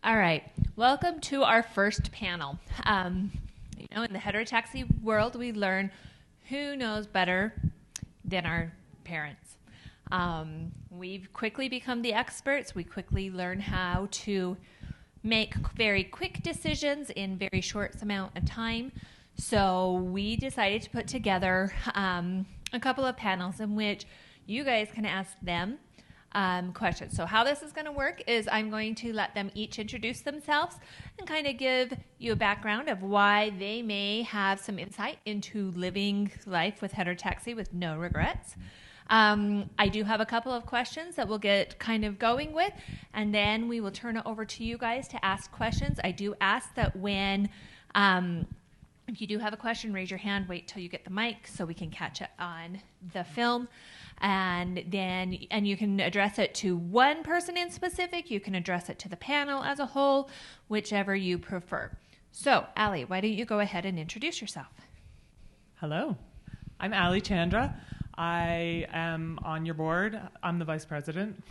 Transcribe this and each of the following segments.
All right. Welcome to our first panel. In the heterotaxy world, we learn who knows better than our parents. We've quickly become the experts. We quickly learn how to make very quick decisions in very short amount of time. So we decided to put together a couple of panels in which you guys can ask them questions. So how this is going to work is I'm going to let them each introduce themselves and kind of give you a background of why they may have some insight into living life with heterotaxy with no regrets. I do have a couple of questions that we'll get kind of going with, and then we will turn it over to you guys to ask questions. I do ask that when if you do have a question, raise your hand, wait till you get the mic so we can catch it on the film. And you can address it to one person in specific. You can address it to the panel as a whole, whichever you prefer. So, Allie, why don't you go ahead and introduce yourself? Hello, I'm Allie Chandra. I am on your board. I'm the vice president.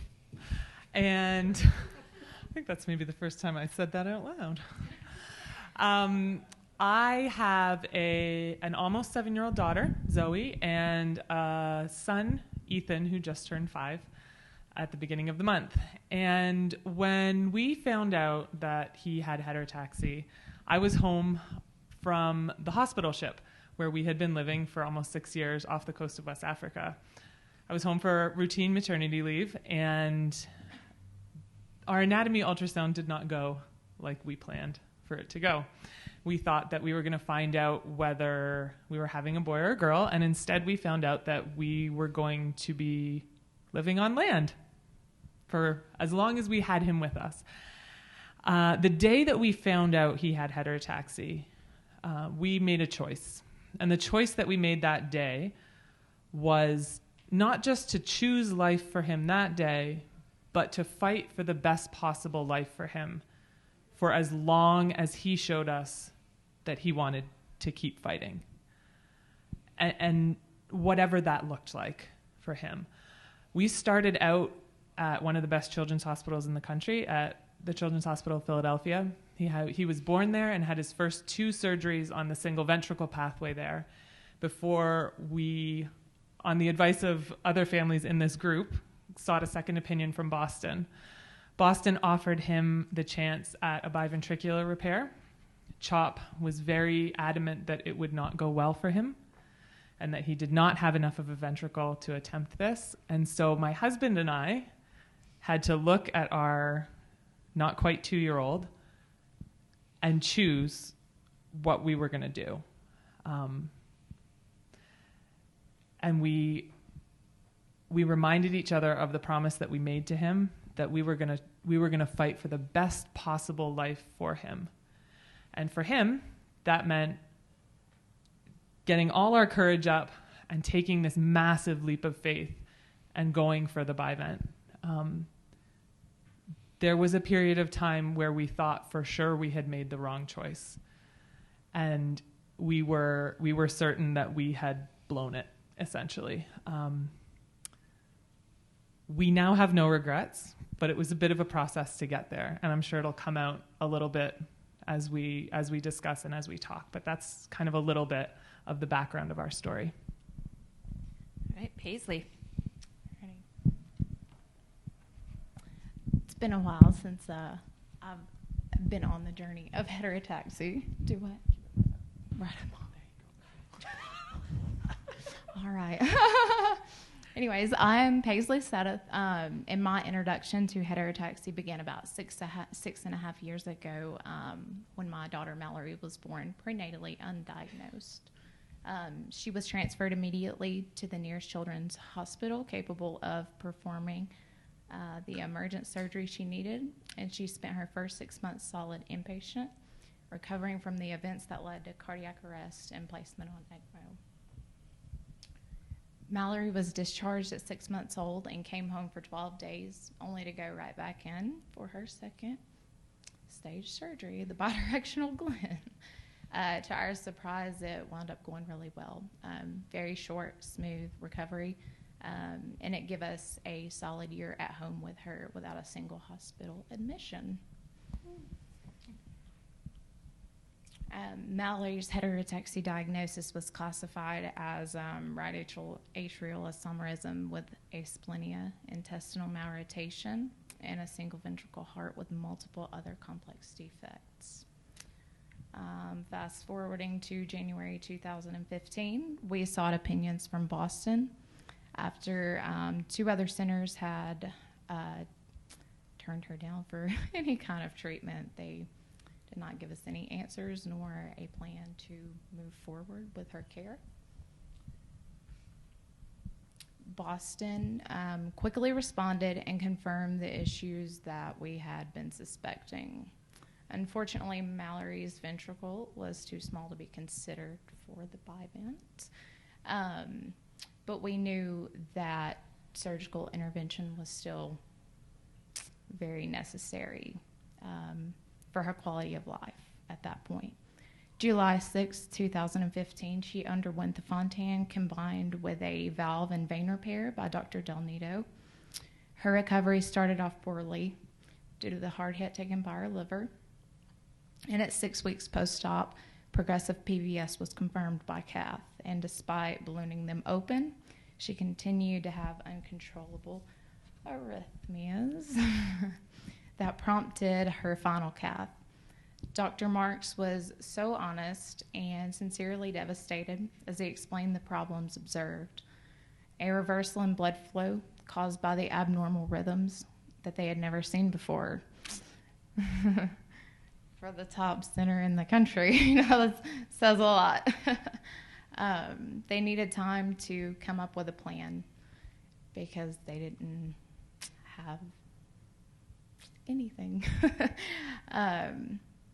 And I think that's maybe the first time I said that out loud. I have an almost 7-year-old daughter, Zoe, and a son, Ethan, who just turned 5 at the beginning of the month. And when we found out that he had heterotaxy, I was home from the hospital ship where we had been living for almost 6 years off the coast of West Africa. I was home for routine maternity leave, and our anatomy ultrasound did not go like we planned for it to go. We thought that we were going to find out whether we were having a boy or a girl, and instead we found out that we were going to be living on land for as long as we had him with us. The day that we found out he had heterotaxy, we made a choice. And the choice that we made that day was not just to choose life for him that day, but to fight for the best possible life for him for as long as he showed us that he wanted to keep fighting. And whatever that looked like for him. We started out at one of the best children's hospitals in the country, at the Children's Hospital of Philadelphia. He was born there and had his first 2 surgeries on the single ventricle pathway there before we, on the advice of other families in this group, sought a second opinion from Boston. Boston offered him the chance at a biventricular repair. CHOP was very adamant that it would not go well for him and that he did not have enough of a ventricle to attempt this. And so my husband and I had to look at our not quite 2-year-old and choose what we were going to do. And we reminded each other of the promise that we made to him, that we were going to fight for the best possible life for him. And for him, that meant getting all our courage up and taking this massive leap of faith and going for the bivent. There was a period of time where we thought for sure we had made the wrong choice. And we were certain that we had blown it, essentially. We now have no regrets, but it was a bit of a process to get there. And I'm sure it'll come out a little bit as we discuss and as we talk. But that's kind of a little bit of the background of our story. All right, Paisley. It's been a while since I've been on the journey of heterotaxy. Do what? Right, I'm on. All right. Anyways, I'm Paisley Setta, and my introduction to heterotaxy began about 6.5 years ago when my daughter Mallory was born prenatally undiagnosed. She was transferred immediately to the nearest children's hospital capable of performing the emergent surgery she needed, and she spent her first 6 months solid inpatient, recovering from the events that led to cardiac arrest and placement on ECMO. Mallory was discharged at 6 months old and came home for 12 days, only to go right back in for her second stage surgery, the bidirectional Glenn. To our surprise, it wound up going really well. Very short, smooth recovery, and it gave us a solid year at home with her without a single hospital admission. Mallory's heterotaxy diagnosis was classified as right atrial aneurysm with asplenia, intestinal malrotation, and a single ventricle heart with multiple other complex defects. Fast forwarding to January 2015, we sought opinions from Boston after 2 other centers had turned her down for any kind of treatment. They did not give us any answers nor a plan to move forward with her care. Boston quickly responded and confirmed the issues that we had been suspecting. Unfortunately, Mallory's ventricle was too small to be considered for the bivent, but we knew that surgical intervention was still very necessary for her quality of life at that point. July 6, 2015, she underwent the Fontan combined with a valve and vein repair by Dr. Del Nido. Her recovery started off poorly due to the hard hit taken by her liver. And at 6 weeks post-op, progressive PVS was confirmed by cath. And despite ballooning them open, she continued to have uncontrollable arrhythmias that prompted her final cath. Dr. Marks was so honest and sincerely devastated as he explained the problems observed. A reversal in blood flow caused by the abnormal rhythms that they had never seen before. For the top center in the country, that says a lot. They needed time to come up with a plan because they didn't have anything.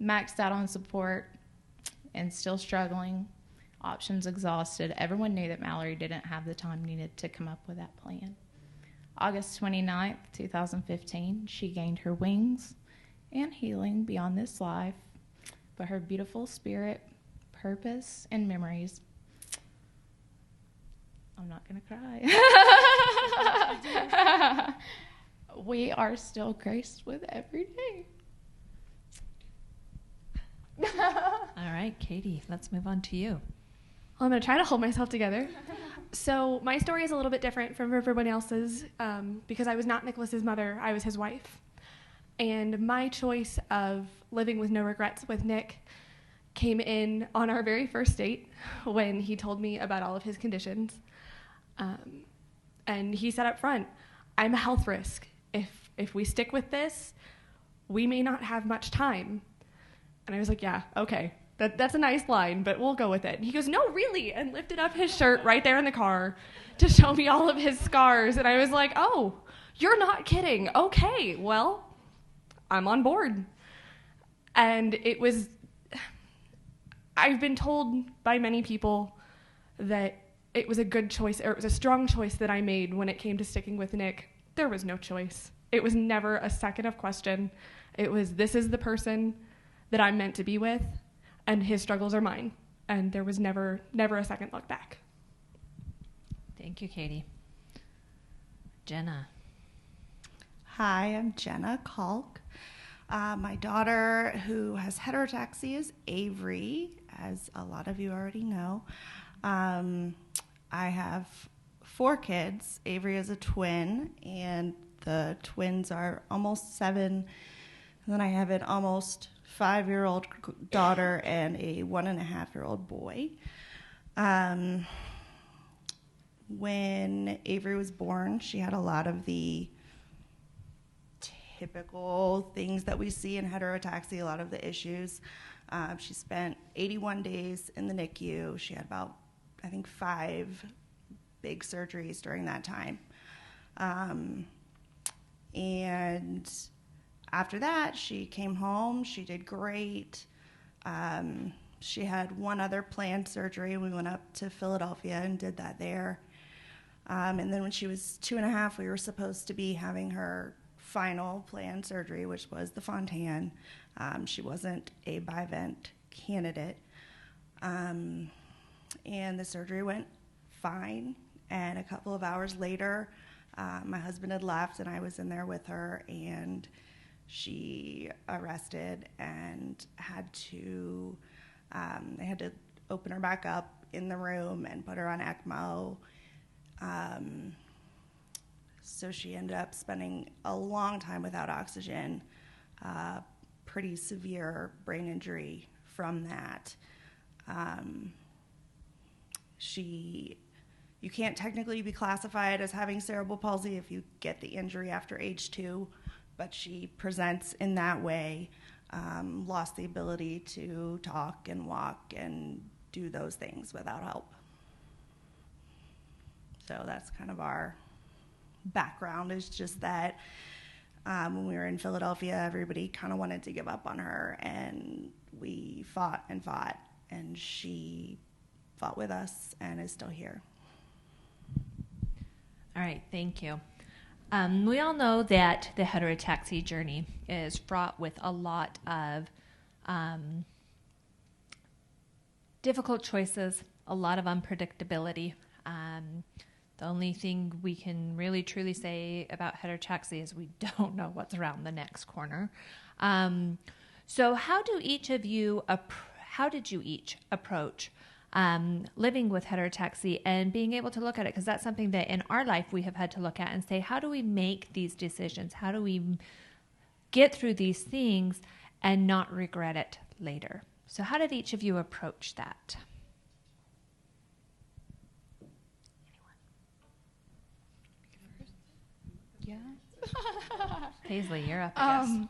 Maxed out on support and still struggling, options exhausted. Everyone knew that Mallory didn't have the time needed to come up with that plan. August 29th, 2015, she gained her wings and healing beyond this life, but her beautiful spirit, purpose, and memories. I'm not going to cry. We are still graced with every day. All right, Katie, let's move on to you. Well, I'm going to try to hold myself together. So my story is a little bit different from everyone else's because I was not Nicholas's mother. I was his wife. And my choice of living with no regrets with Nick came in on our very first date when he told me about all of his conditions. And he said up front, I'm a health risk. If we stick with this, we may not have much time. And I was like, yeah, okay. That's a nice line, but we'll go with it. And he goes, no, really, and lifted up his shirt right there in the car to show me all of his scars. And I was like, oh, you're not kidding. Okay, well, I'm on board. And I've been told by many people that it was a good choice, or it was a strong choice that I made when it came to sticking with Nick. There was no choice. It was never a second of question. It was, this is the person that I'm meant to be with, and his struggles are mine. And there was never a second look back. Thank you, Katie. Jenna. Hi, I'm Jenna Kalk. My daughter, who has heterotaxy, is Avery, as a lot of you already know. I have 4 kids. Avery is a twin, and the twins are almost 7. And then I have an almost 5-year-old daughter and a 1.5-year-old boy. When Avery was born, she had a lot of the typical things that we see in heterotaxy, a lot of the issues. She spent 81 days in the NICU. She had about, I think, 5 big surgeries during that time. And after that, she came home. She did great. She had one other planned surgery. We went up to Philadelphia and did that there. And then when she was 2.5, we were supposed to be having her final planned surgery, which was the Fontan. She wasn't a bivent candidate. And the surgery went fine. And a couple of hours later, my husband had left, and I was in there with her, and she arrested and they had to open her back up in the room and put her on ECMO. So she ended up spending a long time without oxygen, pretty severe brain injury from that. You can't technically be classified as having cerebral palsy if you get the injury after age 2, but she presents in that way, lost the ability to talk and walk and do those things without help. So that's kind of our background, is just that when we were in Philadelphia, everybody kind of wanted to give up on her, and we fought, and she fought with us and is still here. All right, thank you. We all know that the heterotaxy journey is fraught with a lot of difficult choices, a lot of unpredictability. The only thing we can really truly say about heterotaxy is we don't know what's around the next corner. So how did you each approach living with heterotaxy and being able to look at it? Because that's something that in our life we have had to look at and say, how do we make these decisions? How do we get through these things and not regret it later? So how did each of you approach that? Yeah. Paisley, you're up, I guess.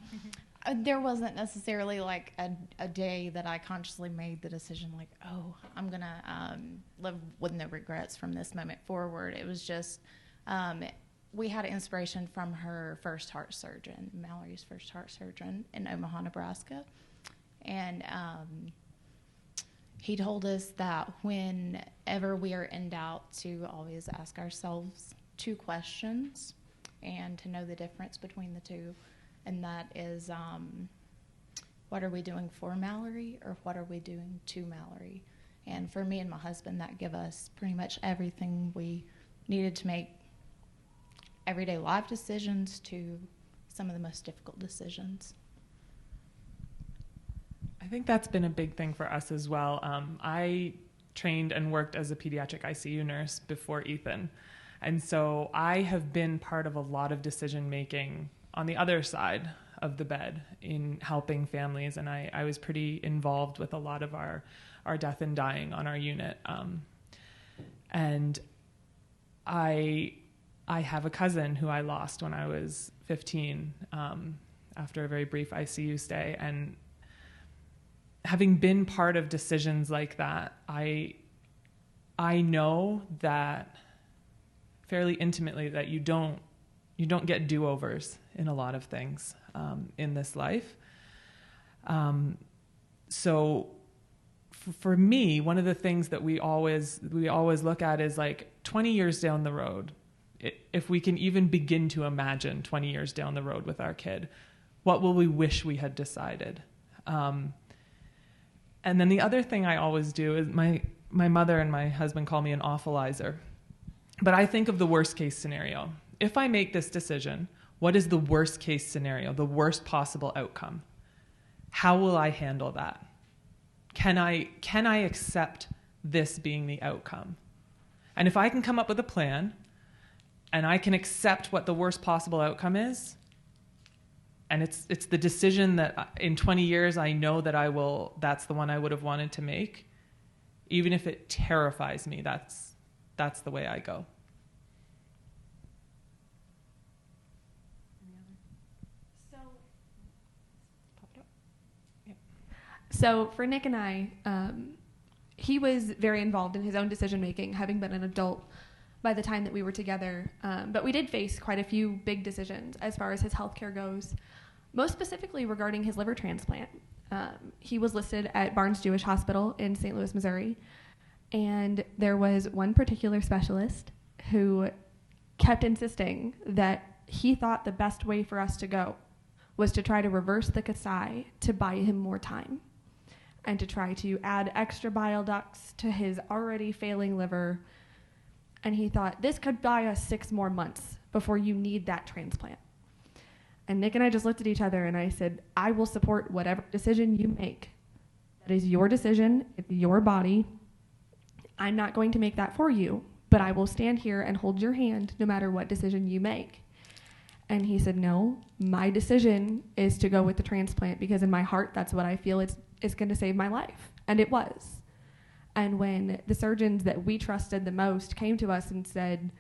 There wasn't necessarily like a day that I consciously made the decision like, oh, I'm going to live with no regrets from this moment forward. It was just, we had inspiration from her first heart surgeon, Mallory's first heart surgeon in Omaha, Nebraska. And he told us that whenever we are in doubt, to always ask ourselves 2 questions and to know the difference between the two. And that is, what are we doing for Mallory, or what are we doing to Mallory? And for me and my husband, that gave us pretty much everything we needed to make everyday life decisions to some of the most difficult decisions. I think that's been a big thing for us as well. I trained and worked as a pediatric ICU nurse before Ethan. And so I have been part of a lot of decision making on the other side of the bed in helping families. And I was pretty involved with a lot of our death and dying on our unit. And I have a cousin who I lost when I was 15 after a very brief ICU stay. And having been part of decisions like that, I know that fairly intimately that you don't get do-overs in a lot of things in this life. So for me, one of the things that we always look at is like 20 years down the road, if we can even begin to imagine 20 years down the road with our kid, what will we wish we had decided? And then the other thing I always do is my mother and my husband call me an awfulizer, but I think of the worst case scenario. If I make this decision, what is the worst case scenario, the worst possible outcome? How will I handle that? Can I accept this being the outcome? And if I can come up with a plan and I can accept what the worst possible outcome is, and it's the decision that in 20 years I know that that's the one I would have wanted to make, even if it terrifies me, that's the way I go. So for Nick and I, he was very involved in his own decision-making, having been an adult by the time that we were together. But we did face quite a few big decisions as far as his healthcare goes, most specifically regarding his liver transplant. He was listed at Barnes-Jewish Hospital in St. Louis, Missouri. And there was one particular specialist who kept insisting that he thought the best way for us to go was to try to reverse the Kasai to buy him more time, and to try to add extra bile ducts to his already failing liver. And he thought, this could buy us 6 more months before you need that transplant. And Nick and I just looked at each other and I said, I will support whatever decision you make. That is your decision. It's your body. I'm not going to make that for you, but I will stand here and hold your hand no matter what decision you make. And he said, no, my decision is to go with the transplant because in my heart, that's what I feel it's going to save my life. And it was. And when the surgeons that we trusted the most came to us and said,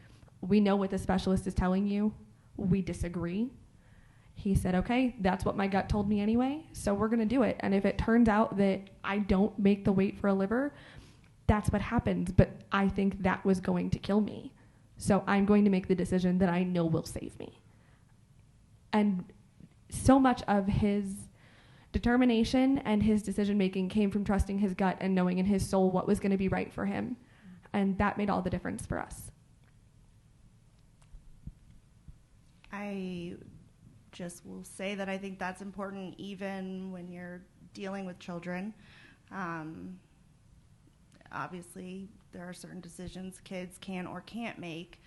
we know what the specialist is telling you, we disagree. He said, okay, that's what my gut told me anyway, so we're going to do it. And if it turns out that I don't make the weight for a liver, that's what happens. But I think that was going to kill me. So I'm going to make the decision that I know will save me. And so much of his determination and his decision-making came from trusting his gut and knowing in his soul what was going to be right for him. And that made all the difference for us. I just will say that I think that's important even when you're dealing with children. Obviously, there are certain decisions kids can or can't make,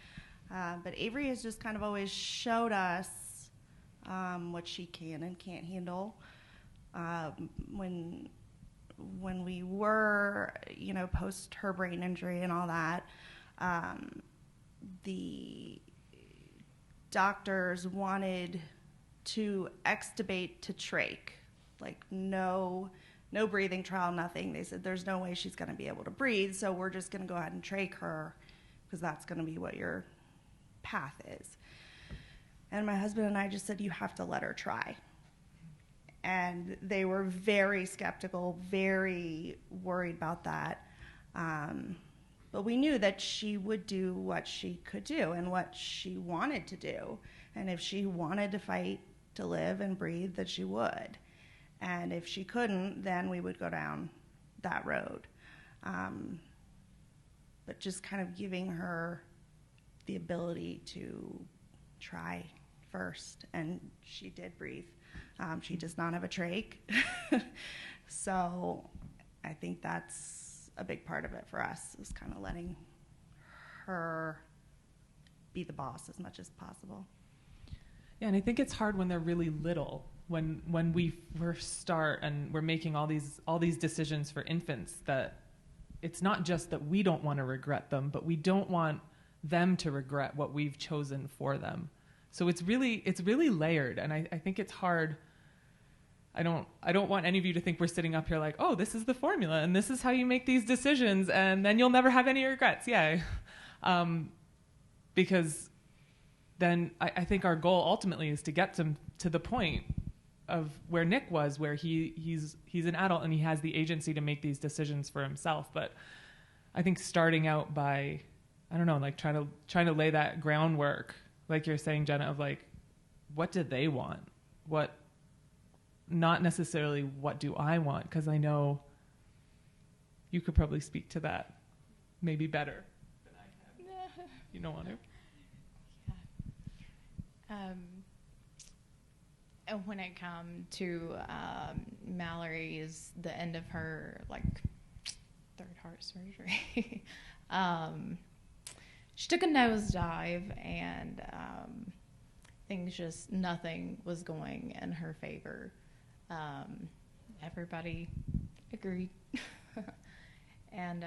but Avery has just kind of always showed us what she can and can't handle. When we were, post her brain injury and all that, the doctors wanted to extubate to trach, like no breathing trial, nothing. They said there's no way she's going to be able to breathe, so we're just going to go ahead and trach her because that's going to be what your path is. And my husband and I just said, you have to let her try. And they were very skeptical, very worried about that. But we knew that she would do what she could do and what she wanted to do. And if she wanted to fight to live and breathe, that she would. And if she couldn't, then we would go down that road. But just kind of giving her the ability to try first. And she did breathe. She does not have a trach. So I think that's a big part of it for us, is kind of letting her be the boss as much as possible. Yeah, and I think it's hard when they're really little, when we first start and we're making all these decisions for infants, that it's not just that we don't want to regret them, but we don't want them to regret what we've chosen for them. So it's really layered, and I think it's hard. I don't want any of you to think we're sitting up here like, oh, this is the formula and this is how you make these decisions and then you'll never have any regrets. Yeah. Because then I think our goal ultimately is to get them to the point of where Nick was, where he's an adult and he has the agency to make these decisions for himself. But I think starting out by, I don't know, like trying to lay that groundwork, like you're saying, Jenna, of like, what do they want? Not necessarily what do I want, because I know you could probably speak to that maybe better than I can. You don't want to? Yeah. And when it come to Mallory's, the end of her third heart surgery, she took a nosedive and nothing was going in her favor. Everybody agreed. And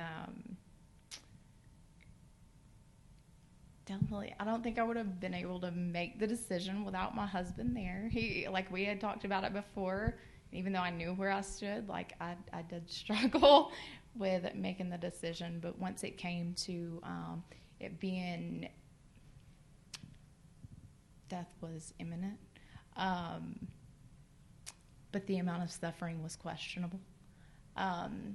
definitely, I don't think I would have been able to make the decision without my husband there. We had talked about it before, even though I knew where I stood, I did struggle with making the decision. But once it came to it being death was imminent, but the amount of suffering was questionable.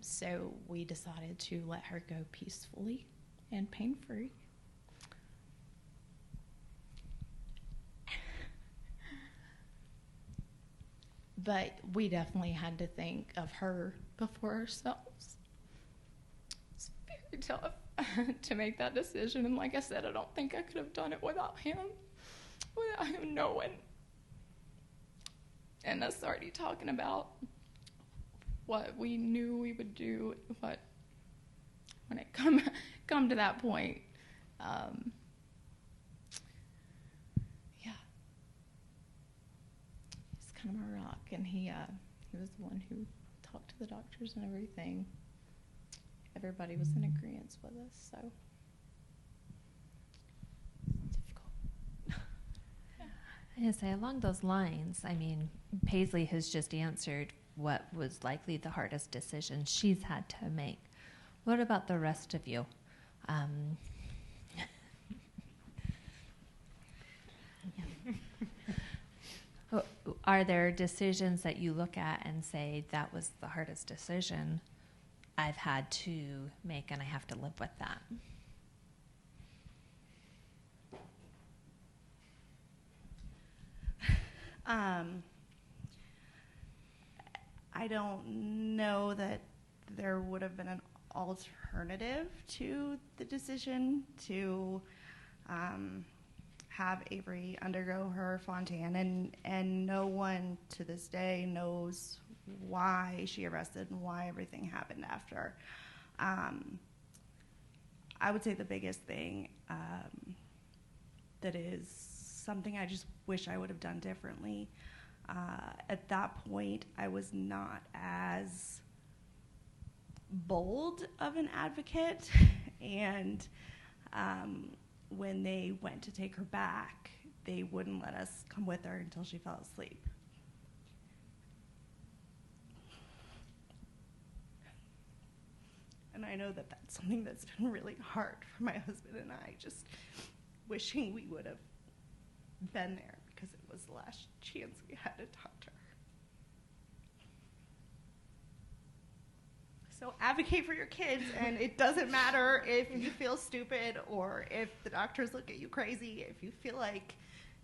So we decided to let her go peacefully and pain-free. But we definitely had to think of her before ourselves. It's very tough to make that decision. And like I said, I don't think I could have done it without him knowing. And us already talking about what we knew we would do, when it come to that point. Yeah. kind of my rock, and he was the one who talked to the doctors and everything. Everybody was in agreement with us, so difficult. I was gonna say, along those lines, I mean, Paisley has just answered what was likely the hardest decision she's had to make. What about the rest of you? Are there decisions that you look at and say, that was the hardest decision I've had to make and I have to live with that? I don't know that there would have been an alternative to the decision to have Avery undergo her Fontan, and no one to this day knows why she arrested and why everything happened after. I would say the biggest thing that is something I just wish I would have done differently. At that point, I was not as bold of an advocate, and when they went to take her back, they wouldn't let us come with her until she fell asleep. And I know that that's something that's been really hard for my husband and I, just wishing we would have been there, because it was the last chance we had to talk to her. So advocate for your kids, and it doesn't matter if you feel stupid or if the doctors look at you crazy. If you feel like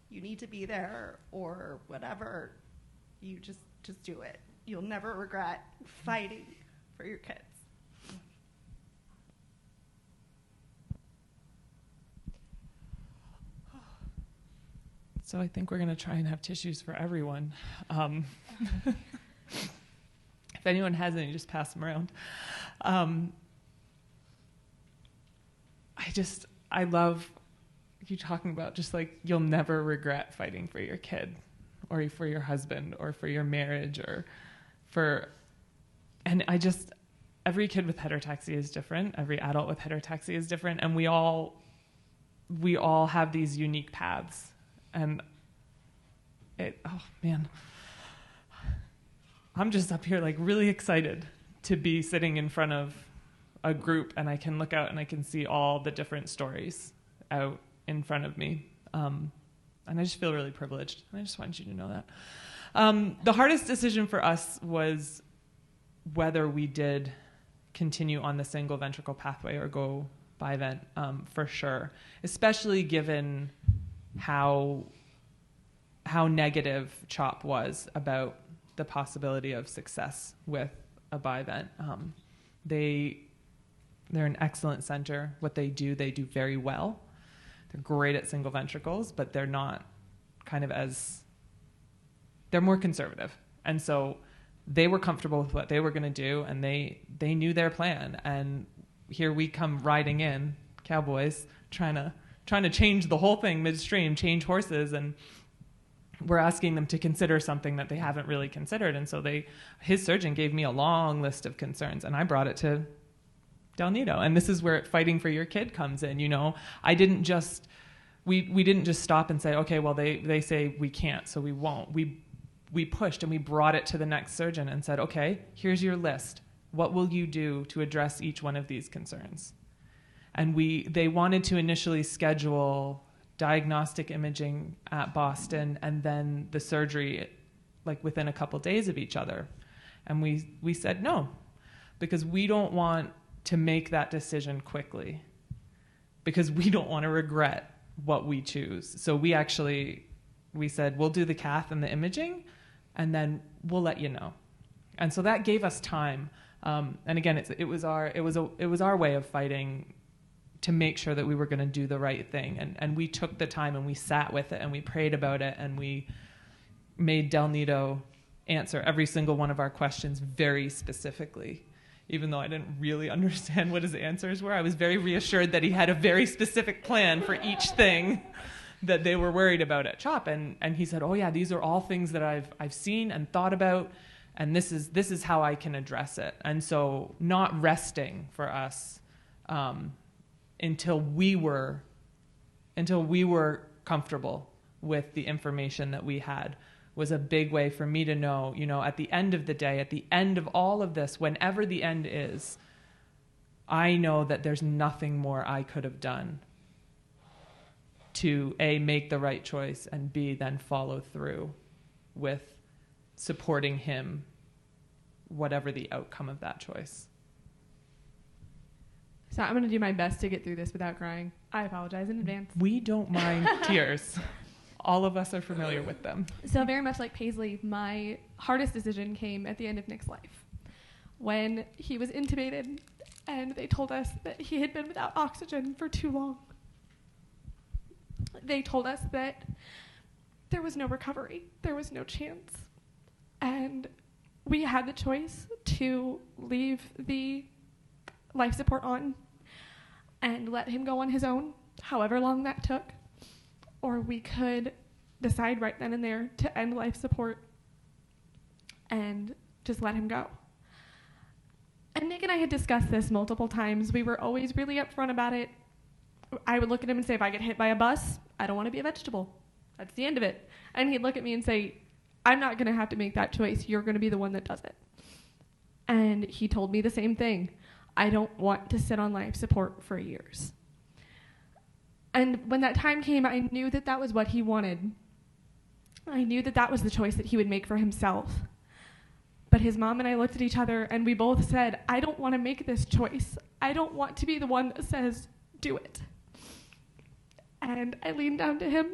you need to be there or whatever, you just do it. You'll never regret fighting for your kids. So I think we're going to try and have tissues for everyone. If anyone has any, just pass them around. I love you talking about just like, you'll never regret fighting for your kid or for your husband or for your marriage every kid with heterotaxy is different. Every adult with heterotaxy is different. And we all have these unique paths. And oh man, I'm just up here like really excited to be sitting in front of a group, and I can look out and I can see all the different stories out in front of me. And I just feel really privileged. And I just want you to know that. The hardest decision for us was whether we did continue on the single ventricle pathway or go bivent, for sure, especially given how negative CHOP was about the possibility of success with a bivent. They're an excellent center. What they do very well. They're great at single ventricles, but they're not they're more conservative. And so they were comfortable with what they were going to do, and they knew their plan. And here we come riding in, cowboys, trying to change the whole thing midstream, change horses, and we're asking them to consider something that they haven't really considered. And so his surgeon gave me a long list of concerns, and I brought it to Del Nido. And this is where fighting for your kid comes in. I didn't just, we didn't just stop and say, okay, well, they say we can't, so we won't. We pushed and we brought it to the next surgeon and said, okay, here's your list. What will you do to address each one of these concerns? And they wanted to initially schedule diagnostic imaging at Boston and then the surgery like within a couple days of each other. And we said no, because we don't want to make that decision quickly, because we don't want to regret what we choose. So we said, we'll do the cath and the imaging, and then we'll let you know. And so that gave us time. And again, it was our way of fighting to make sure that we were going to do the right thing. And we took the time and we sat with it and we prayed about it, and we made Del Nido answer every single one of our questions very specifically. Even though I didn't really understand what his answers were, I was very reassured that he had a very specific plan for each thing that they were worried about at CHOP. And he said, oh yeah, these are all things that I've seen and thought about, and this is how I can address it. And so not resting for us until we were comfortable with the information that we had was a big way for me to know, at the end of the day, at the end of all of this, whenever the end is, I know that there's nothing more I could have done to A, make the right choice, and B, then follow through with supporting him, whatever the outcome of that choice. So I'm going to do my best to get through this without crying. I apologize in advance. We don't mind tears. All of us are familiar with them. So very much like Paisley, my hardest decision came at the end of Nick's life, when he was intubated and they told us that he had been without oxygen for too long. They told us that there was no recovery, there was no chance, and we had the choice to leave the life support on and let him go on his own, however long that took, or we could decide right then and there to end life support and just let him go. And Nick and I had discussed this multiple times. We were always really upfront about it. I would look at him and say, if I get hit by a bus, I don't want to be a vegetable. That's the end of it. And he'd look at me and say, I'm not going to have to make that choice. You're going to be the one that does it. And he told me the same thing. I don't want to sit on life support for years. And when that time came, I knew that that was what he wanted. I knew that that was the choice that he would make for himself. But his mom and I looked at each other and we both said, I don't want to make this choice. I don't want to be the one that says, do it. And I leaned down to him.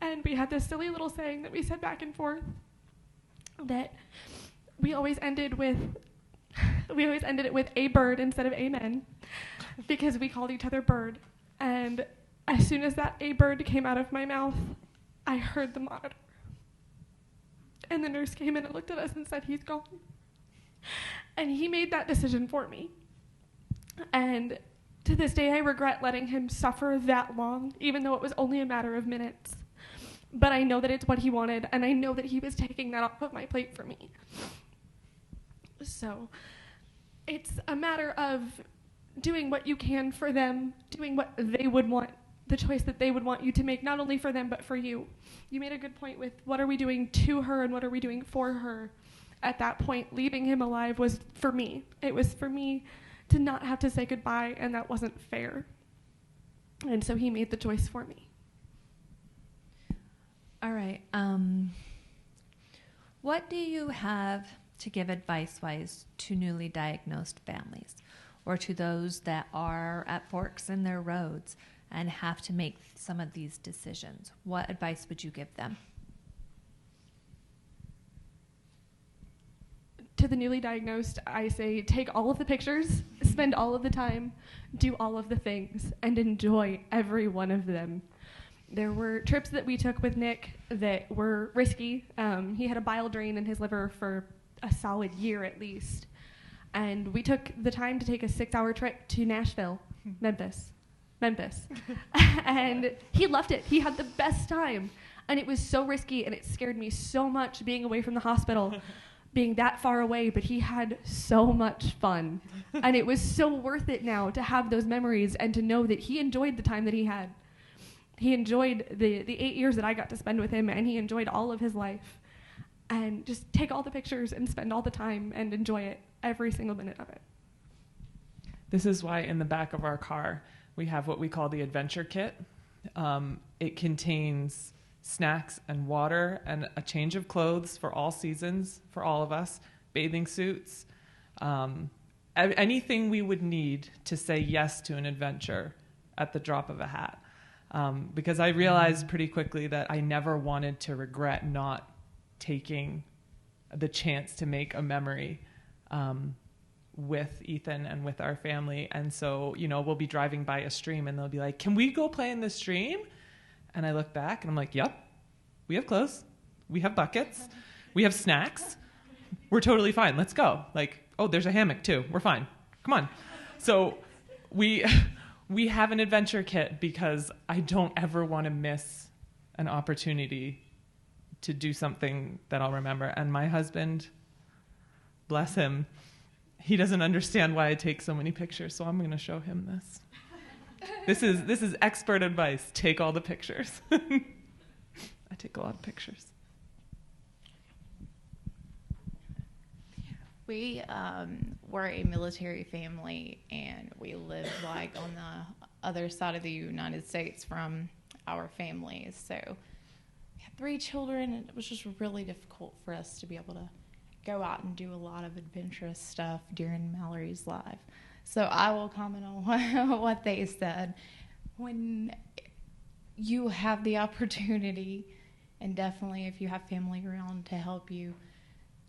And we had this silly little saying that we said back and forth that we always ended it with a bird instead of amen, because we called each other bird. And as soon as that a bird came out of my mouth, I heard the monitor. And the nurse came in and looked at us and said, he's gone. And he made that decision for me. And to this day, I regret letting him suffer that long, even though it was only a matter of minutes. But I know that it's what he wanted, and I know that he was taking that off of my plate for me. So it's a matter of doing what you can for them, doing what they would want, the choice that they would want you to make, not only for them, but for you. You made a good point with what are we doing to her and what are we doing for her. At that point, leaving him alive was for me. It was for me to not have to say goodbye, and that wasn't fair. And so he made the choice for me. All right. What do you have to give advice-wise to newly diagnosed families, or to those that are at forks in their roads and have to make some of these decisions? What advice would you give them? To the newly diagnosed, I say take all of the pictures, spend all of the time, do all of the things, and enjoy every one of them. There were trips that we took with Nick that were risky. He had a bile drain in his liver for a solid year at least. And we took the time to take a 6-hour trip to Nashville, Memphis. And he loved it. He had the best time. And it was so risky, and it scared me so much being away from the hospital, being that far away, but he had so much fun. And it was so worth it now to have those memories and to know that he enjoyed the time that he had. He enjoyed the 8 years that I got to spend with him, and he enjoyed all of his life. And just take all the pictures and spend all the time and enjoy it, every single minute of it. This is why in the back of our car, we have what we call the adventure kit. It contains snacks and water and a change of clothes for all seasons, for all of us, bathing suits, anything we would need to say yes to an adventure at the drop of a hat. Because I realized pretty quickly that I never wanted to regret not taking the chance to make a memory with Ethan and with our family. And so, we'll be driving by a stream and they'll be like, can we go play in the stream? And I look back and I'm like, yep, we have clothes. We have buckets. We have snacks. We're totally fine. Let's go. Like, oh, there's a hammock too. We're fine. Come on. So we we have an adventure kit because I don't ever want to miss an opportunity to do something that I'll remember. And my husband, bless him, he doesn't understand why I take so many pictures, so I'm going to show him this. This is expert advice. Take all the pictures. I take a lot of pictures. We were a military family, and we lived like on the other side of the United States from our families. So we had 3 children, and it was just really difficult for us to be able to go out and do a lot of adventurous stuff during Mallory's life. So I will comment on what they said. When you have the opportunity, and definitely if you have family around to help you,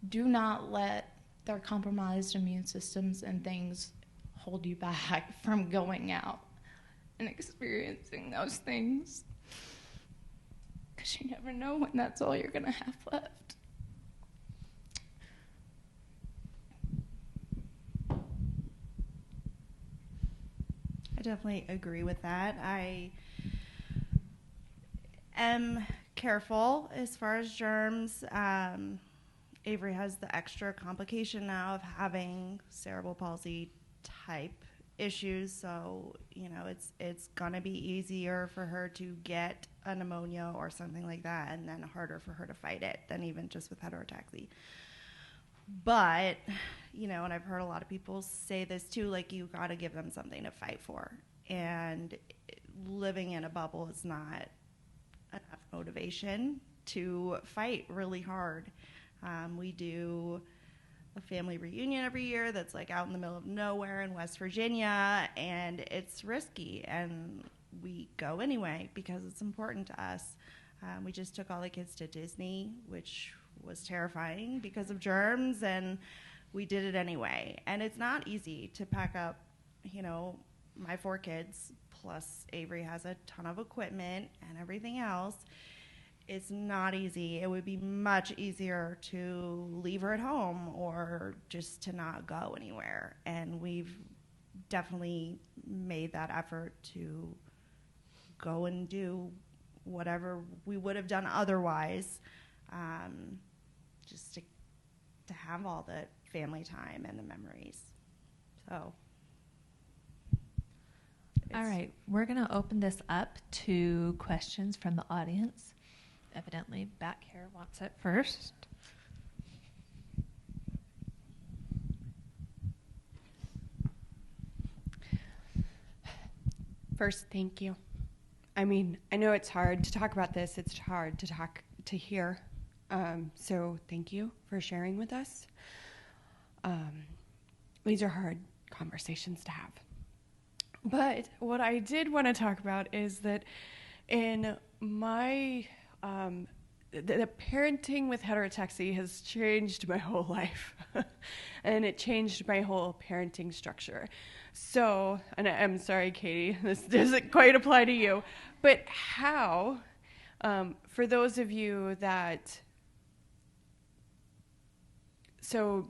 do not let their compromised immune systems and things hold you back from going out and experiencing those things. Because you never know when that's all you're going to have left. I definitely agree with that. I am careful as far as germs. Avery has the extra complication now of having cerebral palsy type issues, so it's gonna be easier for her to get a pneumonia or something like that, and then harder for her to fight it than even just with heterotaxy. But and I've heard a lot of people say this too, like, you got to give them something to fight for, and living in a bubble is not enough motivation to fight really hard. We do a family reunion every year that's like out in the middle of nowhere in West Virginia, and it's risky, and we go anyway because it's important to us. We just took all the kids to Disney, which was terrifying because of germs, and we did it anyway. And it's not easy to pack up, my 4 kids, plus Avery has a ton of equipment and everything else. It's not easy. It would be much easier to leave her at home or just to not go anywhere. And we've definitely made that effort to go and do whatever we would have done otherwise, just to have all the family time and the memories. So. All right, we're going to open this up to questions from the audience. Evidently, back here wants it first. First, thank you. I mean, I know it's hard to talk about this. It's hard to hear. So thank you for sharing with us. These are hard conversations to have. But what I did want to talk about is that in my the parenting with heterotaxy has changed my whole life, and it changed my whole parenting structure. So, and I'm sorry, Katie, this doesn't quite apply to you, but how, for those of you that, so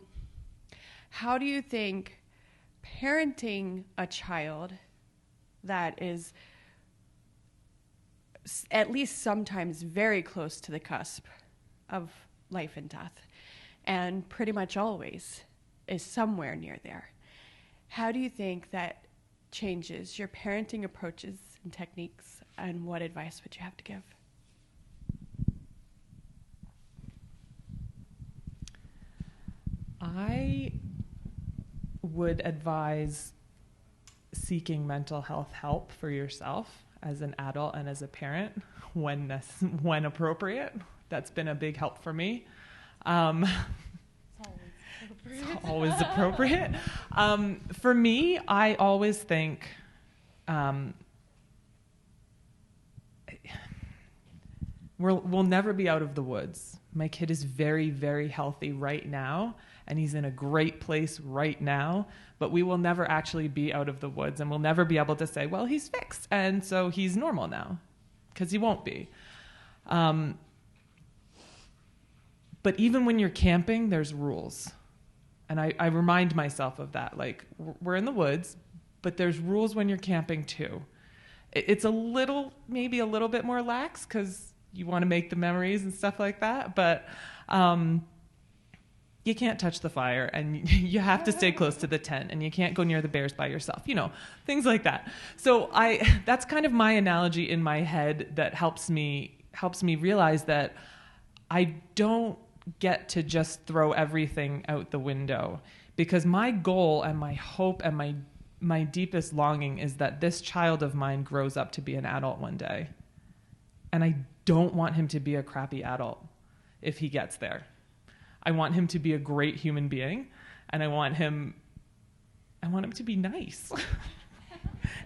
how do you think parenting a child that is at least sometimes very close to the cusp of life and death, and pretty much always is somewhere near there, how do you think that changes your parenting approaches and techniques, and what advice would you have to give? I would advise seeking mental health help for yourself as an adult and as a parent when appropriate. That's been a big help for me. It's always appropriate. For me, I always think we'll never be out of the woods. My kid is very, very healthy right now, and he's in a great place right now, but we will never actually be out of the woods, and we'll never be able to say, well, he's fixed, and so he's normal now, because he won't be. But even when you're camping, there's rules. And I remind myself of that. Like, we're in the woods, but there's rules when you're camping too. It's maybe a little bit more lax because you want to make the memories and stuff like that, but you can't touch the fire, and you have to stay close to the tent, and you can't go near the bears by yourself, things like that. So that's kind of my analogy in my head that helps me realize that I don't get to just throw everything out the window, because my goal and my hope and my deepest longing is that this child of mine grows up to be an adult one day. And I don't want him to be a crappy adult if he gets there. I want him to be a great human being, and I want him to be nice.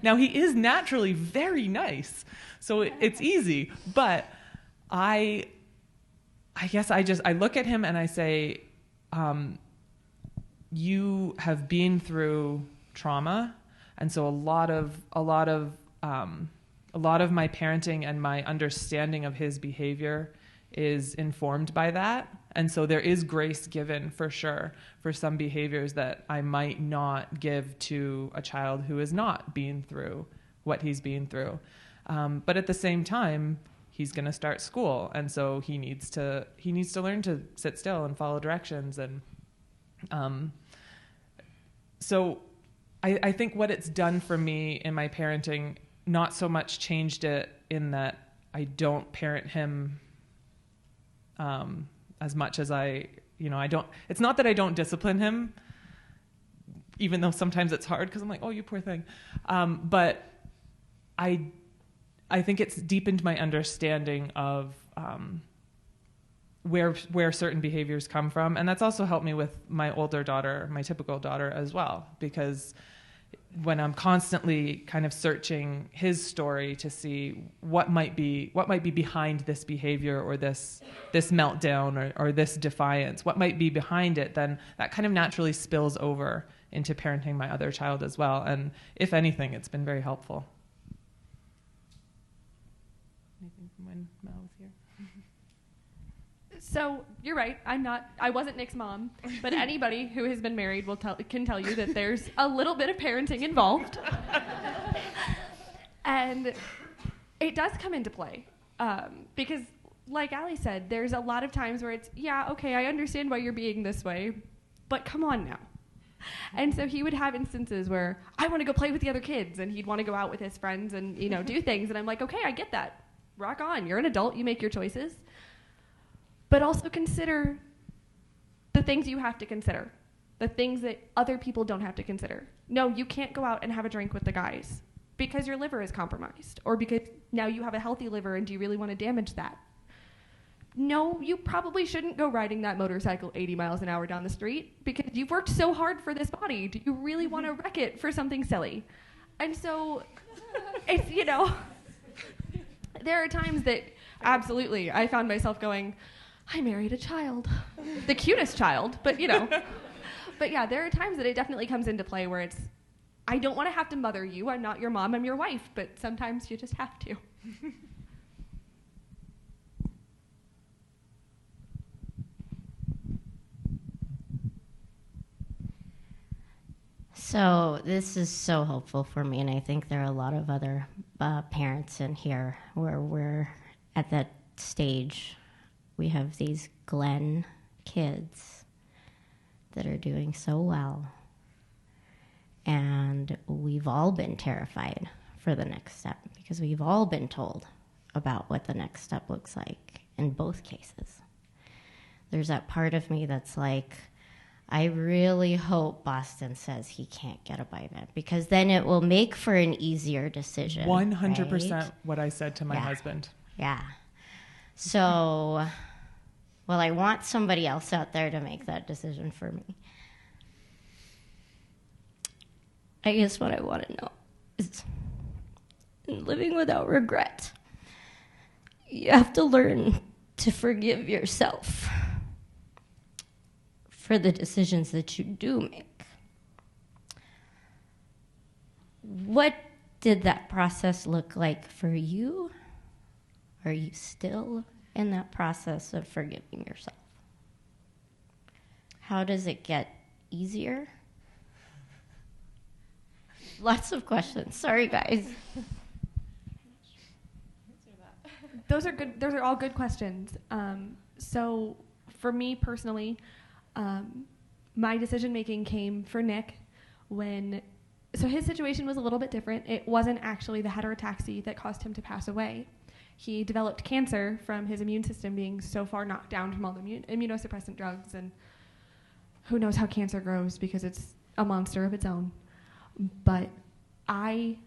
Now, he is naturally very nice, so it's easy, but I guess I look at him and I say, you have been through trauma, and so a lot of my parenting and my understanding of his behavior is informed by that. And so there is grace given for sure for some behaviors that I might not give to a child who has not been through what he's been through. But at the same time, he's going to start school, and so he needs to learn to sit still and follow directions. And so I think what it's done for me in my parenting, not so much changed it in that I don't parent him as much as I don't. It's not that I don't discipline him, even though sometimes it's hard because I'm like, oh, you poor thing. But I think it's deepened my understanding of where certain behaviors come from, and that's also helped me with my older daughter, my typical daughter as well, because when I'm constantly kind of searching his story to see what might be behind this behavior or this meltdown or this defiance, what might be behind it, then that kind of naturally spills over into parenting my other child as well. And if anything, it's been very helpful. Anything from when Mel was here? So you're right. I wasn't Nick's mom, but anybody who has been married can tell you that there's a little bit of parenting involved, and it does come into play because, like Allie said, there's a lot of times where it's, yeah, okay, I understand why you're being this way, but come on now. And so he would have instances where I want to go play with the other kids, and he'd want to go out with his friends and do things, and I'm like, okay, I get that. Rock on. You're an adult. You make your choices. But also consider the things you have to consider, the things that other people don't have to consider. No, you can't go out and have a drink with the guys because your liver is compromised, or because now you have a healthy liver and do you really want to damage that? No, you probably shouldn't go riding that motorcycle 80 miles an hour down the street because you've worked so hard for this body. Do you really want to wreck it for something silly? And so it's, there are times that absolutely I found myself going, I married a child, the cutest child, but but yeah, there are times that it definitely comes into play where it's, I don't want to have to mother you. I'm not your mom, I'm your wife, but sometimes you just have to. So this is so helpful for me, and I think there are a lot of other parents in here where we're at that stage. We have these Glenn kids that are doing so well, and we've all been terrified for the next step because we've all been told about what the next step looks like in both cases. There's that part of me that's like, I really hope Boston says he can't get a Bible, because then it will make for an easier decision. 100% right? What I said to my husband. Yeah. So, well, I want somebody else out there to make that decision for me. I guess what I want to know is, in living without regret, you have to learn to forgive yourself for the decisions that you do make. What did that process look like for you? Are you still in that process of forgiving yourself? How does it get easier? Lots of questions. Sorry, guys. Those are good. Those are all good questions. So for me personally, my decision making came for Nick so his situation was a little bit different. It wasn't actually the heterotaxy that caused him to pass away. He developed cancer from his immune system being so far knocked down from all the immunosuppressant drugs, and who knows how cancer grows because it's a monster of its own. But I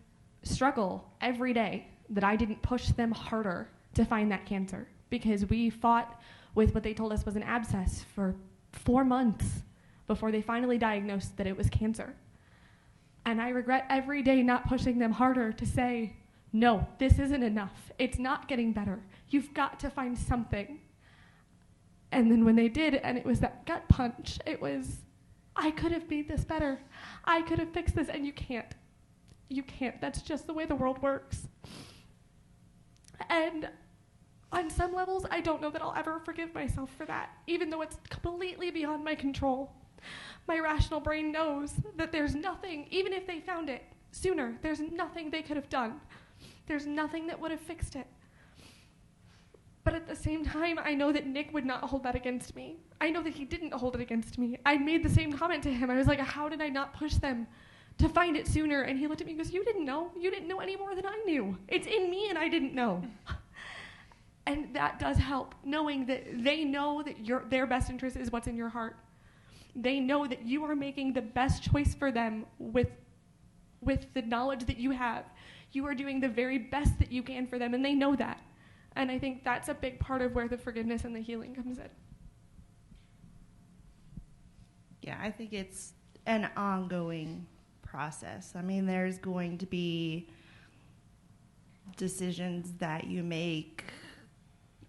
struggle every day that I didn't push them harder to find that cancer, because we fought with what they told us was an abscess for 4 months before they finally diagnosed that it was cancer. And I regret every day not pushing them harder to say, no, this isn't enough. It's not getting better. You've got to find something. And then when they did, and it was that gut punch, it was, I could have made this better. I could have fixed this, and you can't. You can't. That's just the way the world works. And on some levels, I don't know that I'll ever forgive myself for that, even though it's completely beyond my control. My rational brain knows that there's nothing, even if they found it sooner, there's nothing they could have done. There's nothing that would have fixed it. But at the same time, I know that Nick would not hold that against me. I know that he didn't hold it against me. I made the same comment to him. I was like, how did I not push them to find it sooner? And he looked at me and goes, you didn't know. You didn't know any more than I knew. It's in me and I didn't know. And that does help, knowing that they know that their best interest is what's in your heart. They know that you are making the best choice for them with the knowledge that you have. You are doing the very best that you can for them, and they know that. And I think that's a big part of where the forgiveness and the healing comes in. Yeah, I think it's an ongoing process. I mean, there's going to be decisions that you make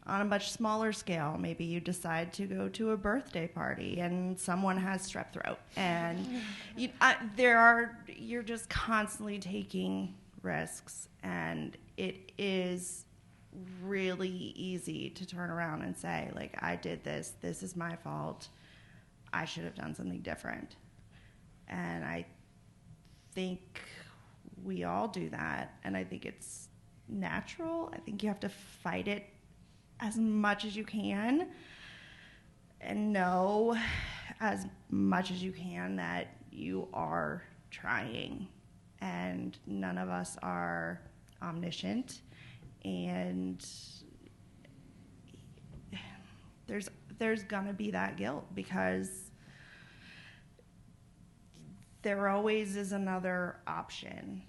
on a much smaller scale. Maybe you decide to go to a birthday party and someone has strep throat, and you're just constantly taking risks, and it is really easy to turn around and say, like, I did this is my fault, I should have done something different. And I think we all do that, and I think it's natural. I think you have to fight it as much as you can and know as much as you can that you are trying, and none of us are omniscient, and there's gonna be that guilt, because there always is another option.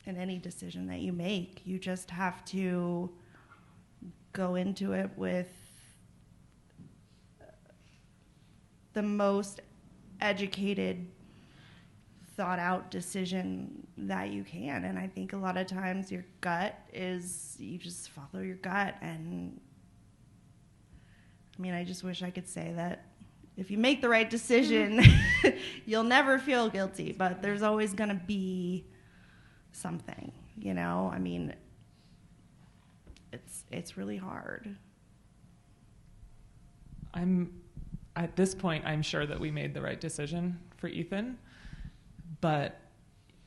In any decision that you make, you just have to go into it with the most educated, thought out decision that you can. And I think a lot of times your gut is, you just follow your gut. And I mean, I just wish I could say that if you make the right decision, you'll never feel guilty, but there's always going to be something, you know? I mean, it's really hard. At this point, I'm sure that we made the right decision for Ethan, but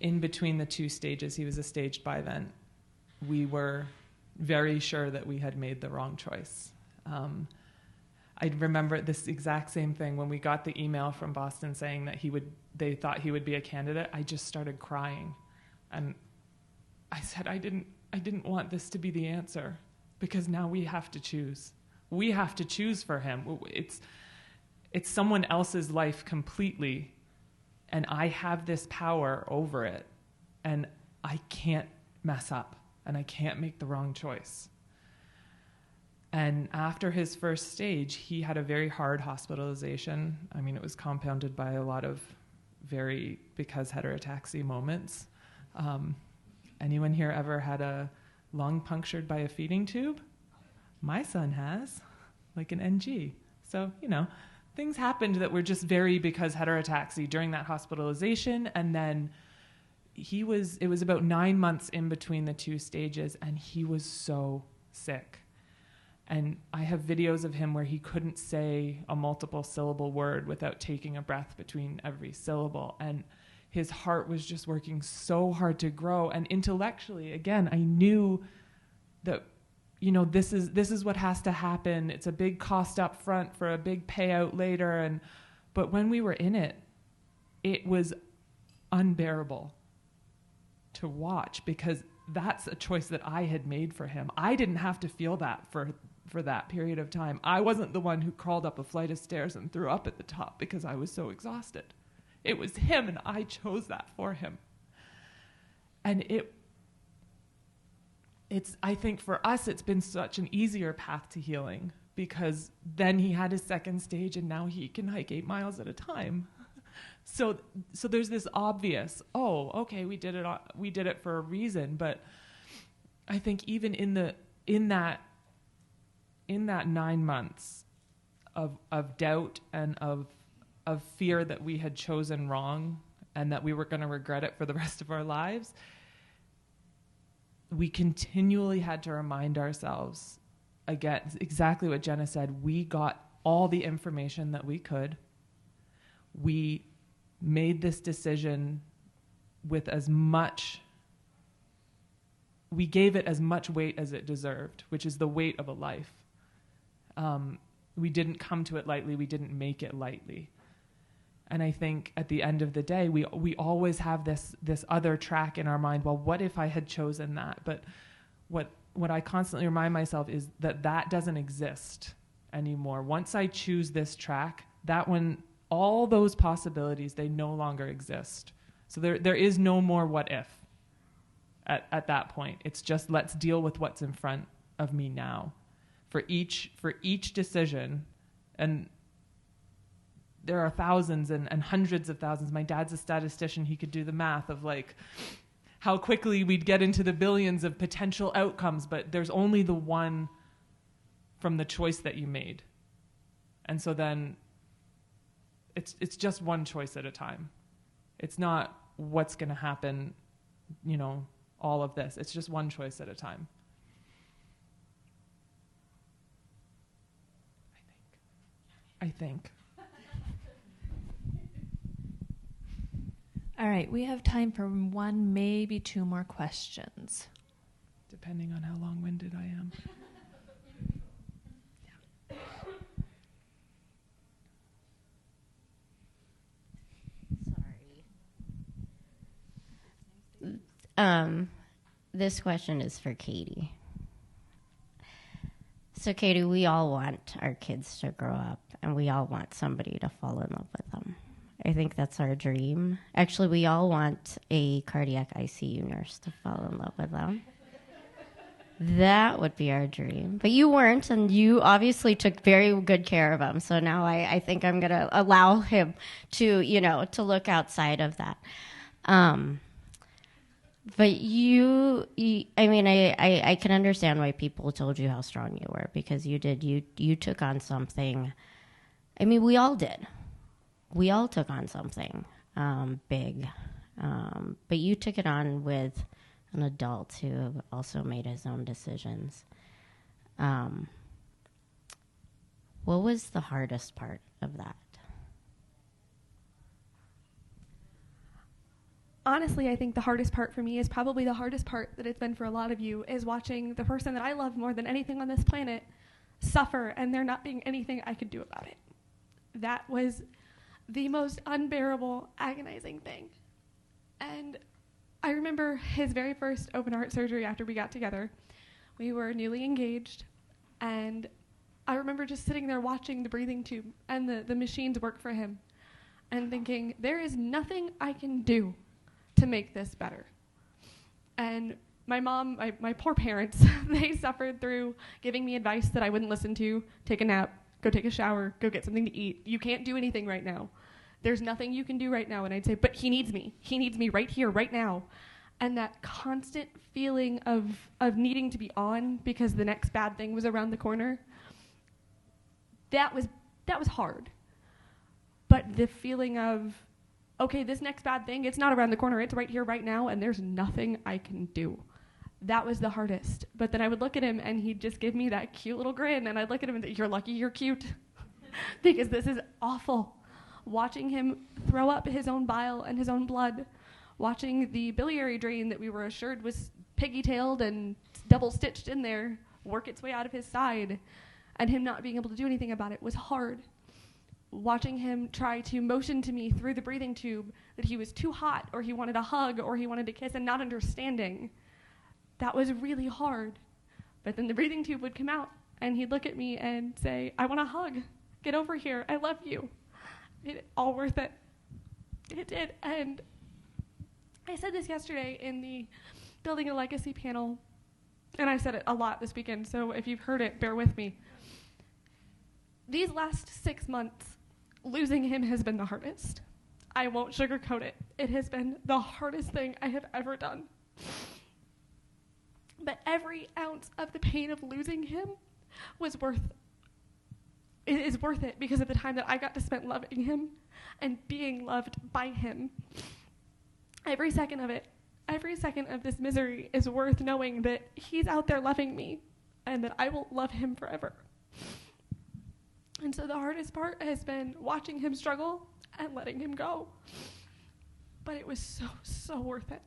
in between the two stages, he was a staged bivent, we were very sure that we had made the wrong choice. I remember this exact same thing when we got the email from Boston saying that they thought he would be a candidate. I just started crying, and I said, I didn't want this to be the answer, because now we have to choose. We have to choose for him. It's someone else's life completely, and I have this power over it, and I can't mess up, and I can't make the wrong choice. And after his first stage, he had a very hard hospitalization. I mean, it was compounded by a lot of because heterotaxy moments. Anyone here ever had a lung punctured by a feeding tube? My son has, like an NG. So, things happened that were just because heterotaxy during that hospitalization. And then it was about 9 months in between the two stages, and he was so sick. And I have videos of him where he couldn't say a multiple syllable word without taking a breath between every syllable. And his heart was just working so hard to grow. And intellectually, again, I knew that, you know, this is what has to happen. It's a big cost up front for a big payout later. But when we were in it, it was unbearable to watch, because that's a choice that I had made for him. I didn't have to feel that for that period of time. I wasn't the one who crawled up a flight of stairs and threw up at the top because I was so exhausted. It was him, and I chose that for him. And it's I think for us, it's been such an easier path to healing, because then he had his second stage, and now he can hike 8 miles at a time. So there's this obvious, oh, okay, we did it for a reason. But I think even in that 9 months of doubt and of fear that we had chosen wrong and that we were going to regret it for the rest of our lives, we continually had to remind ourselves, again, exactly what Jenna said. We got all the information that we could. We made this decision with we gave it as much weight as it deserved, which is the weight of a life. We didn't come to it lightly. We didn't make it lightly. And I think at the end of the day, we always have this other track in our mind. Well, what if I had chosen that? But what I constantly remind myself is that doesn't exist anymore. Once I choose this track, that one, all those possibilities, they no longer exist. So there is no more what if at that point. It's just, let's deal with what's in front of me now. For each decision, and there are thousands and hundreds of thousands. My dad's a statistician. He could do the math of like how quickly we'd get into the billions of potential outcomes, but there's only the one from the choice that you made. And so then it's just one choice at a time. It's not what's going to happen, you know, all of this. It's just one choice at a time. I think. All right, we have time for one, maybe two more questions. Depending on how long-winded I am. Sorry. This question is for Katie. So, Katie, we all want our kids to grow up, and we all want somebody to fall in love with them. I think that's our dream. Actually, we all want a cardiac ICU nurse to fall in love with them. That would be our dream. But you weren't, and you obviously took very good care of him. So now I think I'm going to allow him to, to look outside of that. But I can understand why people told you how strong you were, because you took on something. I mean, we all did. We all took on something big. But you took it on with an adult who also made his own decisions. What was the hardest part of that? Honestly, I think the hardest part for me is probably the hardest part that it's been for a lot of you, is watching the person that I love more than anything on this planet suffer, and there not being anything I could do about it. That was the most unbearable, agonizing thing. And I remember his very first open heart surgery after we got together. We were newly engaged, and I remember just sitting there watching the breathing tube and the machines work for him and thinking, there is nothing I can do to make this better. And my mom, my poor parents, they suffered through giving me advice that I wouldn't listen to. Take a nap, go take a shower, go get something to eat. You can't do anything right now. There's nothing you can do right now. And I'd say, but he needs me. He needs me right here, right now. And that constant feeling of needing to be on because the next bad thing was around the corner, that was hard. But the feeling of, okay, this next bad thing, it's not around the corner, it's right here, right now, and there's nothing I can do. That was the hardest. But then I would look at him, and he'd just give me that cute little grin, and I'd look at him and say, you're lucky you're cute, because this is awful. watching him throw up his own bile and his own blood, watching the biliary drain that we were assured was piggy-tailed and double-stitched in there work its way out of his side, and him not being able to do anything about it was hard. Watching him try to motion to me through the breathing tube that he was too hot, or he wanted a hug, or he wanted a kiss, and not understanding, that was really hard. But then the breathing tube would come out, and he'd look at me and say, I want a hug. Get over here. I love you. It all worth it. It did. And I said this yesterday in the Building a Legacy panel, and I said it a lot this weekend, so if you've heard it, bear with me. These last 6 months, losing him has been the hardest. I won't sugarcoat it. It has been the hardest thing I have ever done. But every ounce of the pain of losing him was it is worth it because of the time that I got to spend loving him and being loved by him. Every second of it, every second of this misery is worth knowing that he's out there loving me and that I will love him forever. And so the hardest part has been watching him struggle and letting him go. But it was so, so worth it.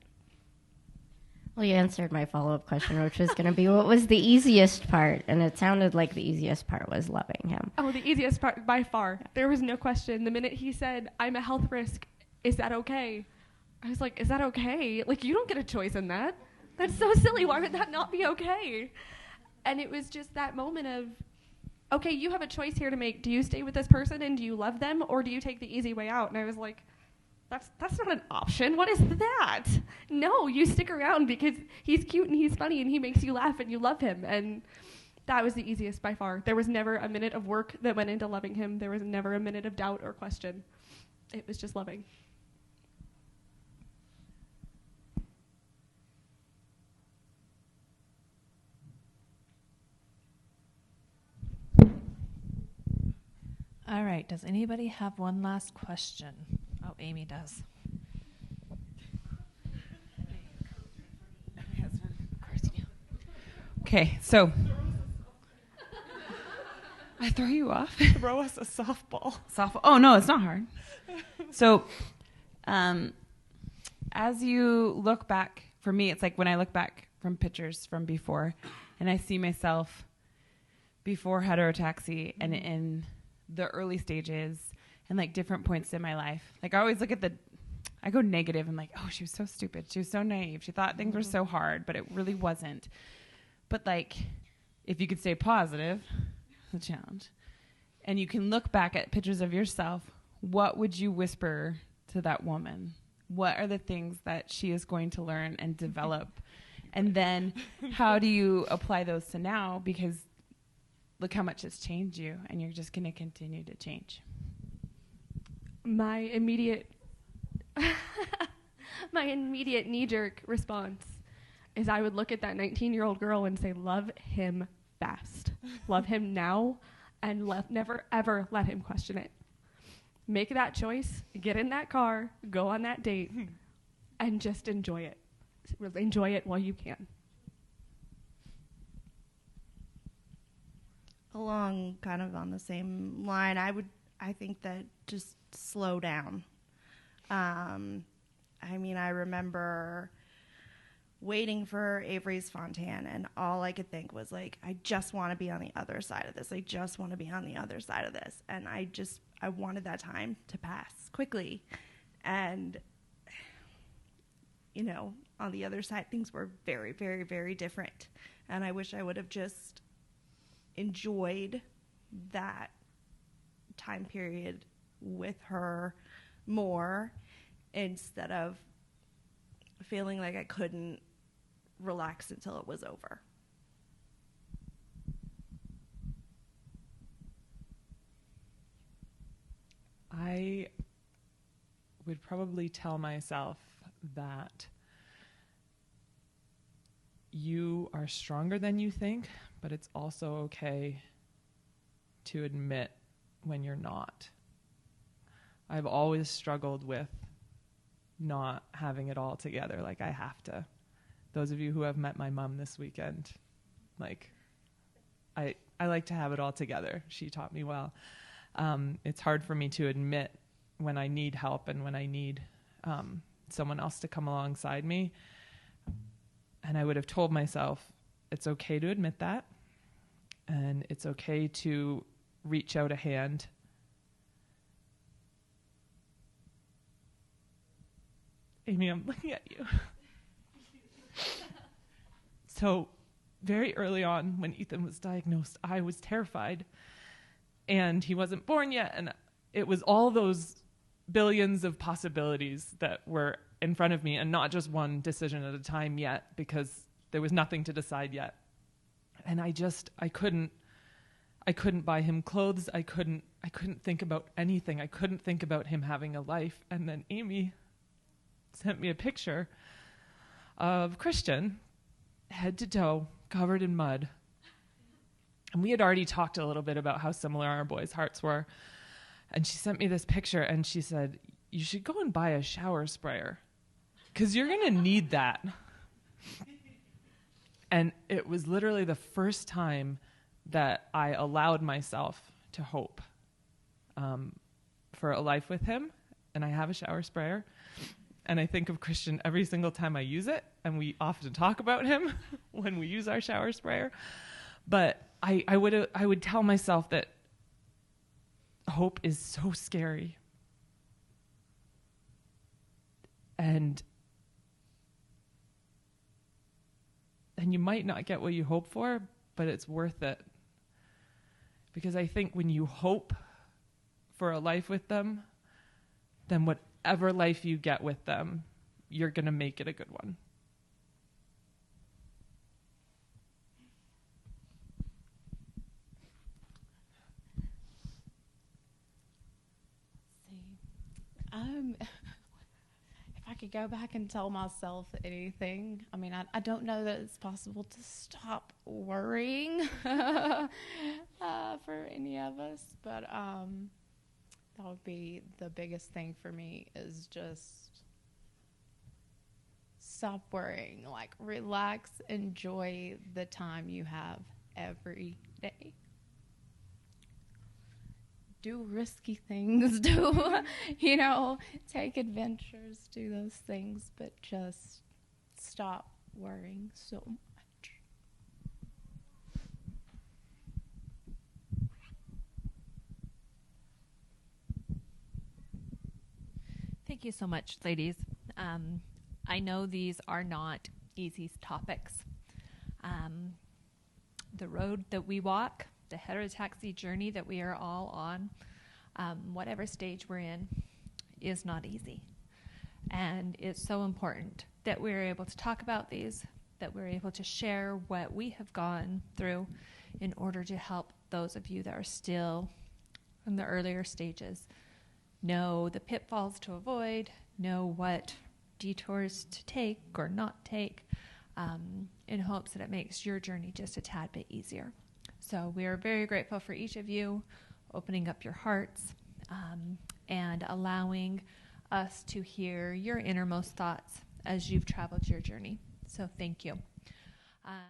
Well, you answered my follow-up question, which was going to be, what was the easiest part? And it sounded like the easiest part was loving him. Oh, the easiest part by far. There was no question. The minute he said, I'm a health risk, is that okay? I was like, is that okay? Like, you don't get a choice in that. That's so silly. Why would that not be okay? And it was just that moment of, okay, you have a choice here to make. Do you stay with this person and do you love them, or do you take the easy way out? And I was like, that's not an option. What is that? No, you stick around because he's cute and he's funny and he makes you laugh and you love him. And that was the easiest by far. There was never a minute of work that went into loving him. There was never a minute of doubt or question. It was just loving. All right. Does anybody have one last question? Oh, Amy does. Okay, so I throw you off. Throw us a softball. Softball. Oh no, it's not hard. So, as you look back, for me, it's like when I look back from pictures from before, and I see myself before heterotaxy and in the early stages and like different points in my life. Like I always look at I go negative and like, oh, she was so stupid. She was so naive. She thought things were so hard, but it really wasn't. But like, if you could stay positive, the challenge, and you can look back at pictures of yourself, what would you whisper to that woman? What are the things that she is going to learn and develop? And then how do you apply those to now? Because look how much it's changed you, and you're just going to continue to change. My immediate knee-jerk response is I would look at that 19-year-old girl and say, love him fast. Love him now, and never, ever let him question it. Make that choice, get in that car, go on that date, and just enjoy it. Enjoy it while you can. Along kind of on the same line, I think that just slow down. I remember waiting for Avery's Fontan, and all I could think was like, I just want to be on the other side of this. I just want to be on the other side of this. And I wanted that time to pass quickly. And, on the other side, things were very, very, very different. And I wish I would have just enjoyed that time period with her more instead of feeling like I couldn't relax until it was over. I would probably tell myself that you are stronger than you think, but it's also okay to admit when you're not. I've always struggled with not having it all together. Like I have to. Those of you who have met my mom this weekend, like I like to have it all together. She taught me well. It's hard for me to admit when I need help and when I need someone else to come alongside me. And I would have told myself, it's okay to admit that, and it's okay to reach out a hand. Amy, I'm looking at you. So very early on when Ethan was diagnosed, I was terrified, and he wasn't born yet. And it was all those billions of possibilities that were in front of me, and not just one decision at a time yet, because there was nothing to decide yet. And I couldn't buy him clothes. I couldn't think about anything. I couldn't think about him having a life. And then Amy sent me a picture of Christian, head to toe, covered in mud. And we had already talked a little bit about how similar our boys' hearts were. And she sent me this picture, and she said, you should go and buy a shower sprayer, because you're going to need that. And it was literally the first time that I allowed myself to hope for a life with him. And I have a shower sprayer. And I think of Christian every single time I use it. And we often talk about him when we use our shower sprayer. But I would tell myself that hope is so scary. And you might not get what you hope for, but it's worth it. Because I think when you hope for a life with them, then whatever life you get with them, you're going to make it a good one. If I could go back and tell myself anything, I mean, I don't know that it's possible to stop worrying for any of us, but that would be the biggest thing for me, is just stop worrying. Like, relax, enjoy the time you have every day. Do risky things, take adventures, do those things, but just stop worrying so much. Thank you so much, ladies. I know these are not easy topics. The road that we walk, the heterotaxy journey that we are all on, whatever stage we're in, is not easy. And it's so important that we're able to talk about these, that we're able to share what we have gone through in order to help those of you that are still in the earlier stages know the pitfalls to avoid, know what detours to take or not take, in hopes that it makes your journey just a tad bit easier. So we are very grateful for each of you opening up your hearts and allowing us to hear your innermost thoughts as you've traveled your journey. So thank you.